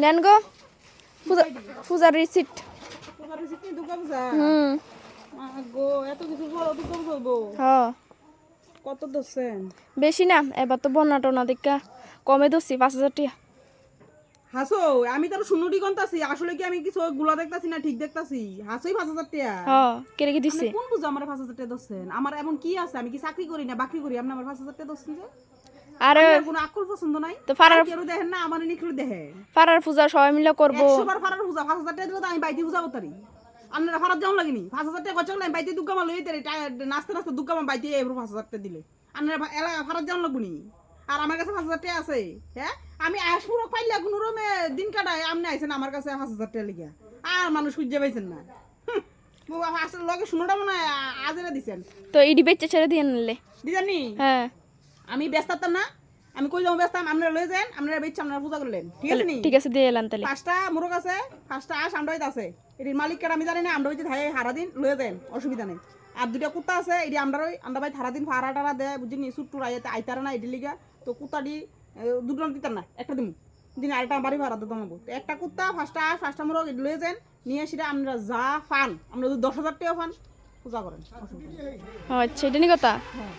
নেন গো পূজার রিসিট। পূজার রিসিট নিয়ে দুর্গা পূজা? গো এত কিছু বড় দুর্গা পূজা হইব? হ্যাঁ। কত ধরছেন? বেশি না, এবার তো বন্যা টনা দেখা কমে ধরছি 5,000 টাকা। হাসো, আমি তো শুনুটি কনতাছি, আসলে কি আমি কিছু গুলা দেখতাছি না ঠিক দেখতাছি? হাসোই 5,000 টাকা? হ্যাঁ, কেড়ে কি দিছে? কোন পূজা আমার 5,000 টাকা ধরছেন? আমার এমন কি আছে? আমি কি চাকরি করি না বাকরি করি? আপনি আমার 5,000 টাকা ধরছেন যে? আরে কোনো আকল পছন্দ নাই তো ফারার কেউ দেখেন না, আমার নিখলে দেখে ফারার পূজা সবাই মিলে করবো। 100 বার ফারার পূজা 5,000 টাকা দিলে তো আমি বাইতে পূজা করতারি। আপনারা ফারার যেমন লাগেনি 5,000 টাকা খরচ করলে আমি বাইতে দুর্গা মা লই তারি, নাচতে নাচতে দুর্গা মা বাইতে এবার 5,000 টাকা দিলে আপনারা এলাকা ফারার যেমন লাগবো নি? আর আমার কাছে 5,000 টাকা আছে? হ্যাঁ, আমি আশুরক পাইলে কোনো রমে দিন কাটায়, আপনি আইছেন আমার কাছে 5,000 টাকা লিগা, আর মানুষ খুঁজে পাইছেন না। আসলে লগে শুনোটা মনে হয় আজেরা দিছেন তো ইডি বেচে ছেড়ে দিয়ে নিলে দিজানি। হ্যাঁ, আমি ব্যস্ত থাকতাম না, আমি কই যাবো ব্যস্ত, আপনারা লয়ে যান, আপনারা বেচছে আপনারা পূজা করলেন, ঠিক আছে নি? ঠিক আছে দিয়ে এলাম তাহলে। 5টা মোরগ আছে, 5টা আস আমরা আছে, এটির মালিক কেন আমি জানি না, আমরা হইতে থাই হারা দিন লয়ে যান, অসুবিধা নেই। আর 2টা কুত্তা আছে, এটি আমরা ভাই সারা দিন ফাড়া টাড়া দেয় বুঝিনি, সুট্টুর আইতারা না এটি লিগা, তো কুত্তাটি 2টা দিতাম না, একটা দিন দিন আরেকটা বাড়ি ভাড়া দিতাম আমাকে। তো একটা কুত্তা 5টা আস 5টা মোরগ লয়ে যান, নিয়ে সেটা আমরা যা ফান, আমরা যদি 10,000 টাকা ফান পূজা করেন, অসুবিধা নেই। আচ্ছা, এটা নি কথা। হ্যাঁ।